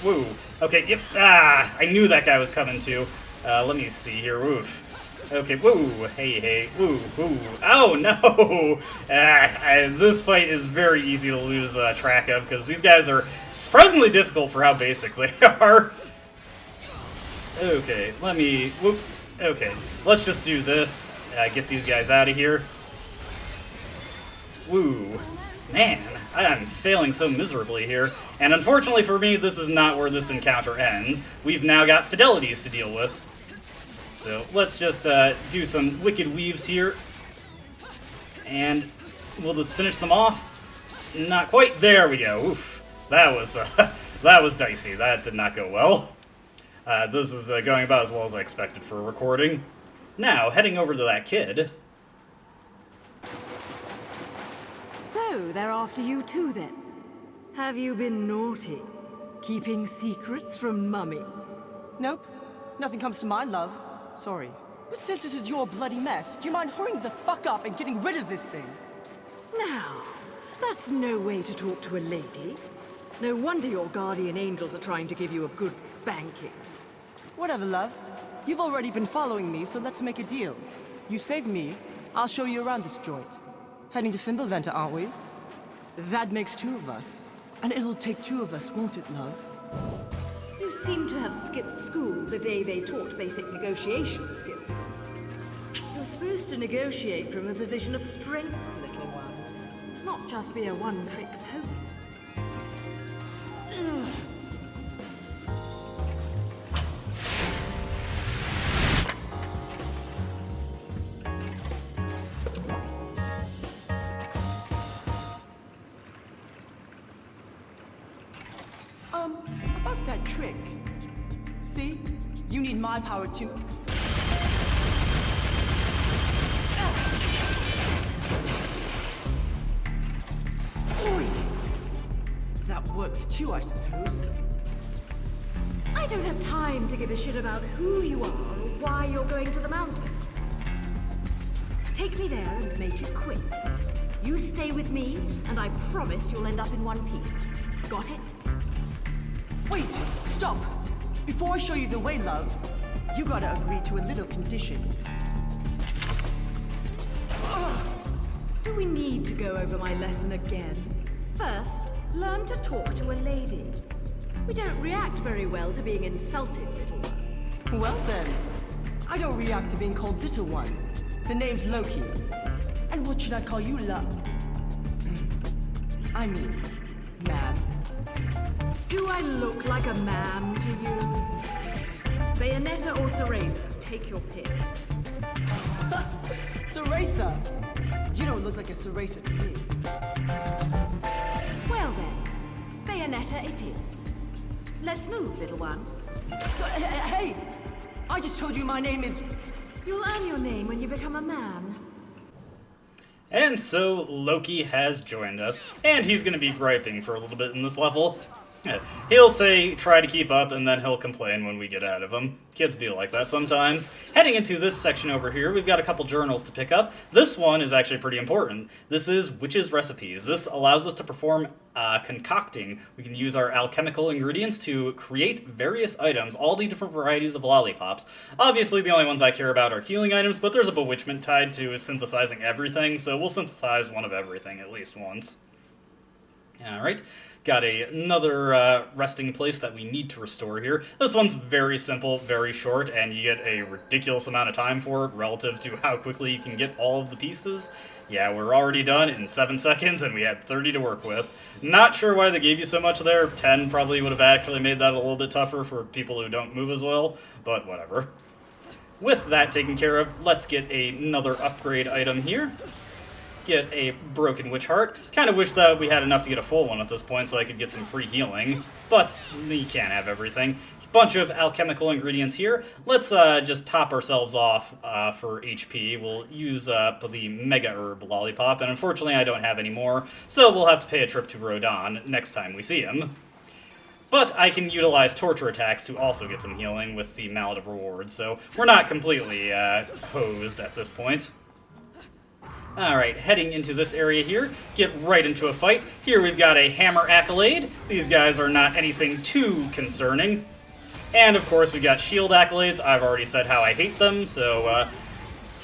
Woo. Okay, yep, I knew that guy was coming too. Let me see here, woof. Okay, woo, hey, woo, woo. Oh, no! This fight is very easy to lose track of, because these guys are surprisingly difficult for how basic they are. Okay, let me... Whoop. Okay, let's just do this. Get these guys out of here. Woo. Man, I'm failing so miserably here. And unfortunately for me, this is not where this encounter ends. We've now got Fidelities to deal with. So let's just do some Wicked Weaves here. And we'll just finish them off. Not quite. There we go. Oof. That was dicey. That did not go well. This is going about as well as I expected for recording. Now, heading over to that kid. So, they're after you too, then? Have you been naughty? Keeping secrets from Mummy? Nope. Nothing comes to mind, love. Sorry. But since this is your bloody mess, do you mind hurrying the fuck up and getting rid of this thing? Now, that's no way to talk to a lady. No wonder your guardian angels are trying to give you a good spanking. Whatever, love. You've already been following me, so let's make a deal. You save me, I'll show you around this joint. Heading to Fimbulventr, aren't we? That makes 2 of us. And it'll take 2 of us, won't it, love? You seem to have skipped school the day they taught basic negotiation skills. You're supposed to negotiate from a position of strength, little one. Not just be a one-trick pony. About that trick. See? You need my power too. Oi! That works too, I suppose. I don't have time to give a shit about who you are or why you're going to the mountain. Take me there and make it quick. You stay with me, and I promise you'll end up in one piece. Got it? Wait! Stop! Before I show you the way, love, you gotta agree to a little condition. Do we need to go over my lesson again? First, learn to talk to a lady. We don't react very well to being insulted, little one. Well then, I don't react to being called little one. The name's Loki. And what should I call you, love? I mean, man. Do I look like a man to you? Bayonetta or Cereza? Take your pick. Cereza! You don't look like a Cereza to me. Well then, Bayonetta it is. Let's move, little one. Hey! I just told you my name is... You'll earn your name when you become a man. And so Loki has joined us, and he's going to be griping for a little bit in this level. He'll say, try to keep up, and then he'll complain when we get out of him. Kids be like that sometimes. Heading into this section over here, we've got a couple journals to pick up. This one is actually pretty important. This is Witch's Recipes. This allows us to perform concocting. We can use our alchemical ingredients to create various items, all the different varieties of lollipops. Obviously, the only ones I care about are healing items, but there's a bewitchment tied to synthesizing everything, so we'll synthesize one of everything at least once. Alright. Got another resting place that we need to restore here. This one's very simple, very short, and you get a ridiculous amount of time for it relative to how quickly you can get all of the pieces. Yeah, we're already done in 7 seconds, and we had 30 to work with. Not sure why they gave you so much there. 10 probably would have actually made that a little bit tougher for people who don't move as well, but whatever. With that taken care of, let's get another upgrade item here. Get a broken witch heart. Kind of wish that we had enough to get a full one at this point so I could get some free healing, but we can't have everything. Bunch of alchemical ingredients here. Let's just top ourselves off for HP. We'll use the Mega Herb Lollipop, and unfortunately I don't have any more, so we'll have to pay a trip to Rodan next time we see him. But I can utilize torture attacks to also get some healing with the Mallet of Rewards, so we're not completely hosed at this point. Alright, heading into this area here, get right into a fight. Here we've got a Hammer Accolade. These guys are not anything too concerning. And of course we got Shield Accolades. I've already said how I hate them, so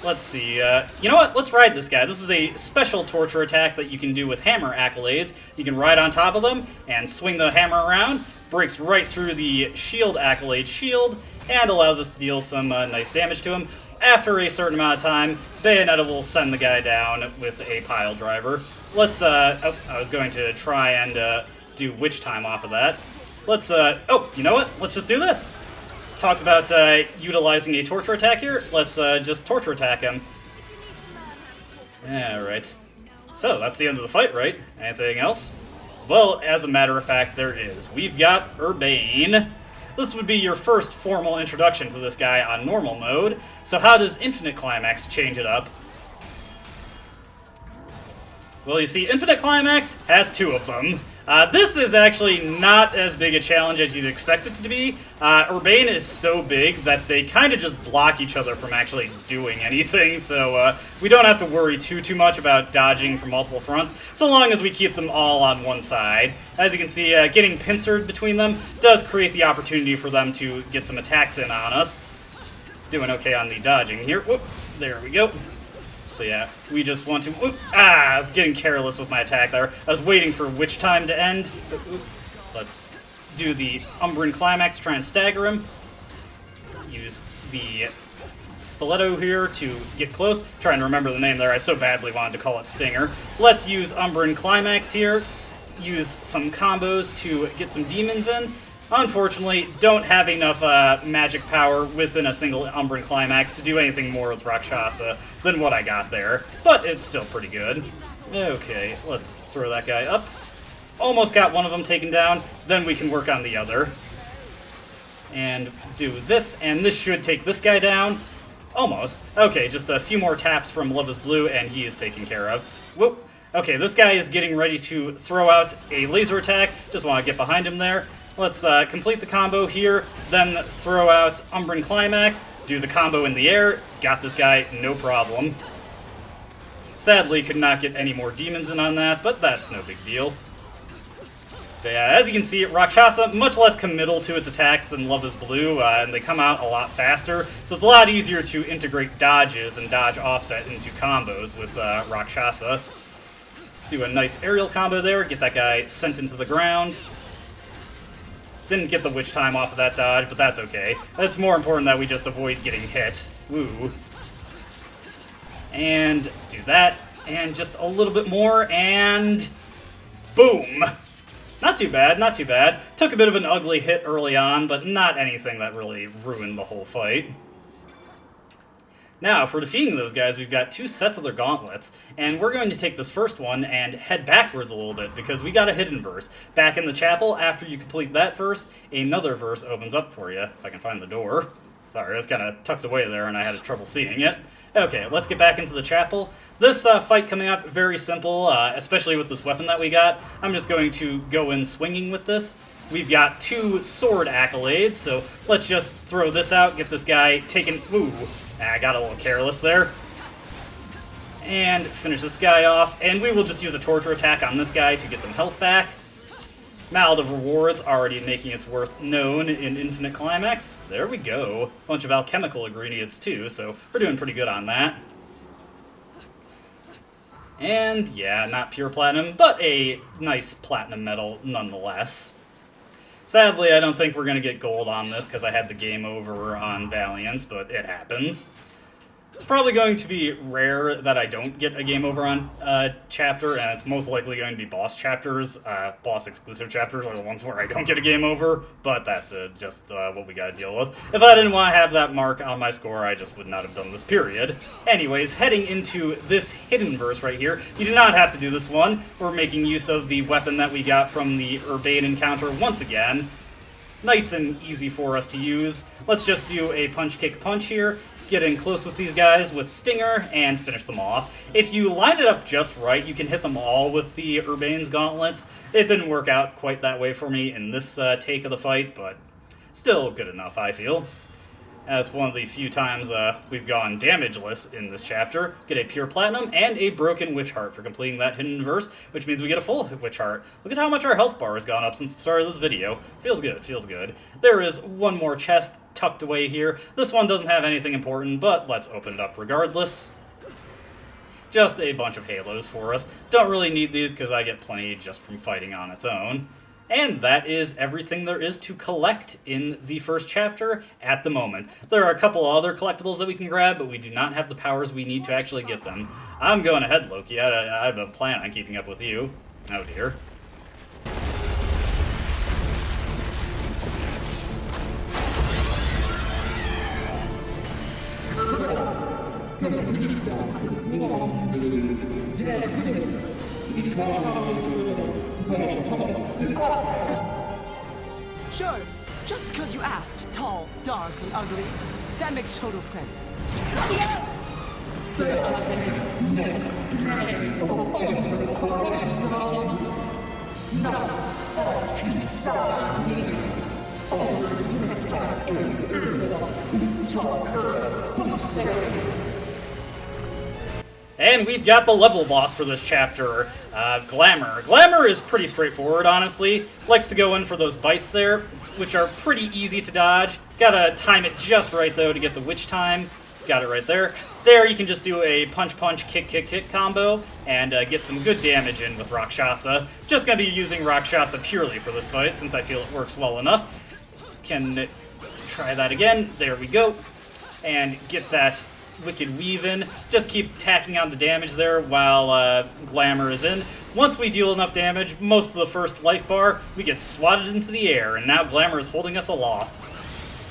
let's see. You know what? Let's ride this guy. This is a special torture attack that you can do with Hammer Accolades. You can ride on top of them and swing the hammer around. Breaks right through the Shield Accolade shield and allows us to deal some nice damage to him. After a certain amount of time, Bayonetta will send the guy down with a pile driver. Let's, oh, I was going to try and do witch time off of that. Let's, oh, you know what? Let's just do this. Talked about utilizing a torture attack here. Let's just torture attack him. Alright. So, that's the end of the fight, right? Anything else? Well, as a matter of fact, there is. We've got Urbane. This would be your first formal introduction to this guy on normal mode. So how does Infinite Climax change it up? Well, you see, Infinite Climax has 2 of them. This is actually not as big a challenge as you'd expect it to be. Urbane is so big that they kind of just block each other from actually doing anything, so we don't have to worry too much about dodging from multiple fronts, so long as we keep them all on one side. As you can see, getting pincered between them does create the opportunity for them to get some attacks in on us. Doing okay on the dodging here. Whoop, there we go. So yeah, we just want to... I was getting careless with my attack there. I was waiting for witch time to end. Let's do the Umbran Climax, try and stagger him. Use the Stiletto here to get close. Trying to remember the name there, I so badly wanted to call it Stinger. Let's use Umbran Climax here. Use some combos to get some demons in. Unfortunately, don't have enough magic power within a single Umbran Climax to do anything more with Rakshasa than what I got there, but it's still pretty good. Okay, let's throw that guy up. Almost got one of them taken down, then we can work on the other. And do this, and this should take this guy down. Almost. Okay, just a few more taps from Love is Blue, and he is taken care of. Whoop. Okay, this guy is getting ready to throw out a laser attack. Just want to get behind him there. Let's complete the combo here, then throw out Umbran Climax, do the combo in the air, got this guy, no problem. Sadly, could not get any more demons in on that, but that's no big deal. But, as you can see, Rakshasa, much less committal to its attacks than Love is Blue, and they come out a lot faster, so it's a lot easier to integrate dodges and dodge offset into combos with Rakshasa. Do a nice aerial combo there, get that guy sent into the ground. Didn't get the witch time off of that dodge, but that's okay. It's more important that we just avoid getting hit. Woo. And do that, and just a little bit more, and boom! Not too bad, not too bad. Took a bit of an ugly hit early on, but not anything that really ruined the whole fight. Now, for defeating those guys, we've got 2 sets of their gauntlets, and we're going to take this first one and head backwards a little bit, because we got a hidden verse. Back in the chapel, after you complete that verse, another verse opens up for you, if I can find the door. Sorry, I was kind of tucked away there, and I had trouble seeing it. Okay, let's get back into the chapel. This fight coming up, very simple, especially with this weapon that we got. I'm just going to go in swinging with this. We've got 2 sword accolades, so let's just throw this out, get this guy taken... Ooh. I got a little careless there. And finish this guy off. And we will just use a torture attack on this guy to get some health back. Mallet of Rewards already making its worth known in Infinite Climax. There we go. Bunch of alchemical ingredients too, so we're doing pretty good on that. And yeah, not pure platinum, but a nice platinum medal nonetheless. Sadly, I don't think we're going to get gold on this because I had the game over on Valiance, but it happens. It's probably going to be rare that I don't get a game over on chapter, and it's most likely going to be boss chapters. Boss exclusive chapters are the ones where I don't get a game over, but that's just what we got to deal with. If I didn't want to have that mark on my score, I just would not have done this period. Anyways, heading into this hidden verse right here, you do not have to do this one. We're making use of the weapon that we got from the Urbane encounter once again. Nice and easy for us to use. Let's just do a punch kick punch here. Get in close with these guys with Stinger and finish them off. If you line it up just right, you can hit them all with the Urbane's gauntlets. It didn't work out quite that way for me in this take of the fight, but still good enough, I feel. That's one of the few times we've gone damageless in this chapter. Get a pure platinum and a broken witch heart for completing that hidden verse, which means we get a full witch heart. Look at how much our health bar has gone up since the start of this video. Feels good, feels good. There is one more chest tucked away here. This one doesn't have anything important, but let's open it up regardless. Just a bunch of halos for us. Don't really need these because I get plenty just from fighting on its own. And that is everything there is to collect in the first chapter at the moment. There are a couple other collectibles that we can grab, but we do not have the powers we need to actually get them. I'm going ahead, Loki. I have a plan on keeping up with you. Oh dear. Sure, just because you asked, tall, dark, and ugly, that makes total sense. And we've got the level boss for this chapter, Glamour. Glamour is pretty straightforward, honestly. Likes to go in for those bites there, which are pretty easy to dodge. Gotta time it just right, though, to get the witch time. Got it right there. There, you can just do a punch-punch, kick-kick-kick combo, and get some good damage in with Rakshasa. Just gonna be using Rakshasa purely for this fight, since I feel it works well enough. Can try that again. There we go. And get that Wicked Weave in. Just keep tacking on the damage there while Glamour is in. Once we deal enough damage, most of the first life bar, we get swatted into the air, and now Glamour is holding us aloft.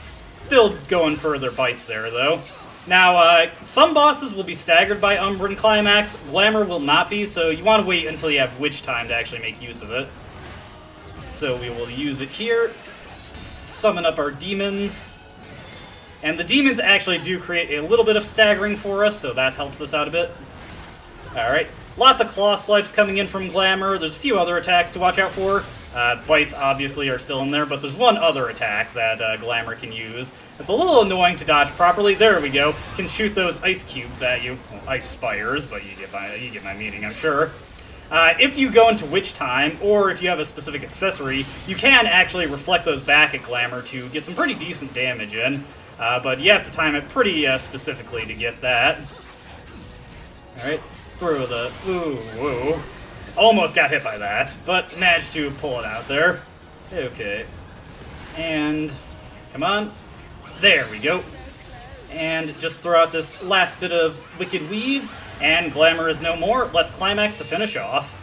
Still going for their bites there, though. Now, some bosses will be staggered by Umbran Climax. Glamour will not be, so you want to wait until you have Witch time to actually make use of it. So we will use it here. Summon up our demons. And the demons actually do create a little bit of staggering for us, so that helps us out a bit. Alright, lots of claw swipes coming in from Glamour. There's a few other attacks to watch out for. Bites obviously are still in there, but there's one other attack that Glamour can use. It's a little annoying to dodge properly. There we go. Can shoot those ice cubes at you. Well, ice spires, but you get my meaning, I'm sure. If you go into Witch Time, or if you have a specific accessory, you can actually reflect those back at Glamour to get some pretty decent damage in. But you have to time it pretty specifically to get that. Alright, through the... Ooh. Almost got hit by that, but managed to pull it out there. Okay. And... Come on. There we go. And just throw out this last bit of Wicked Weaves, and Glamour is no more. Let's climax to finish off.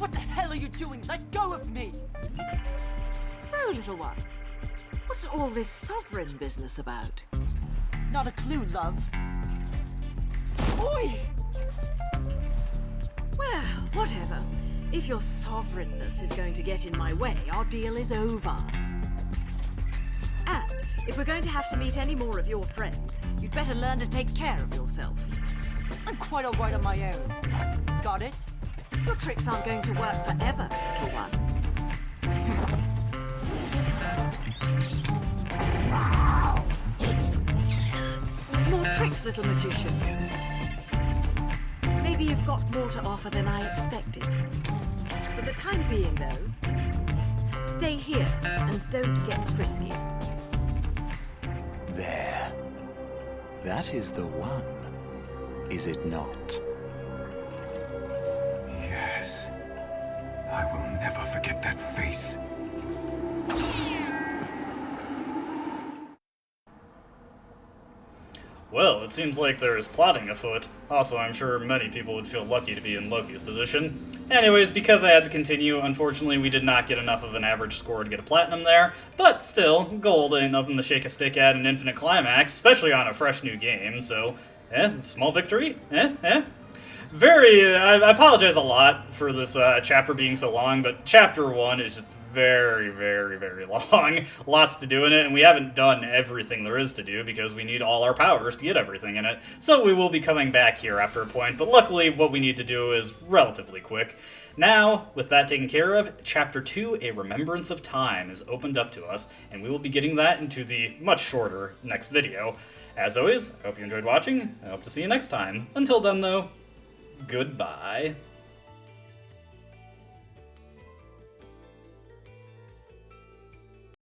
What the hell are you doing? Let go of me! So, little one, what's all this sovereign business about? Not a clue, love. Oi! Well, whatever. If your sovereignness is going to get in my way, our deal is over. And if we're going to have to meet any more of your friends, you'd better learn to take care of yourself. I'm quite alright on my own. Got it? Your tricks aren't going to work forever, little one. More tricks, little magician. Maybe you've got more to offer than I expected. For the time being, though, stay here and don't get frisky. There. That is the one, is it not? Yes. I will never forget that face. Well, it seems like there is plotting afoot. Also, I'm sure many people would feel lucky to be in Loki's position. Anyways, because I had to continue, unfortunately we did not get enough of an average score to get a platinum there, but still, gold ain't nothing to shake a stick at in Infinite Climax, especially on a fresh new game, so, small victory, I apologize a lot for this chapter being so long, but chapter 1 is just very, very, very long. Lots to do in it, and we haven't done everything there is to do because we need all our powers to get everything in it. So we will be coming back here after a point, but luckily what we need to do is relatively quick. Now, with that taken care of, Chapter 2, A Remembrance of Time, is opened up to us, and we will be getting that into the much shorter next video. As always, I hope you enjoyed watching. I hope to see you next time. Until then, though, goodbye.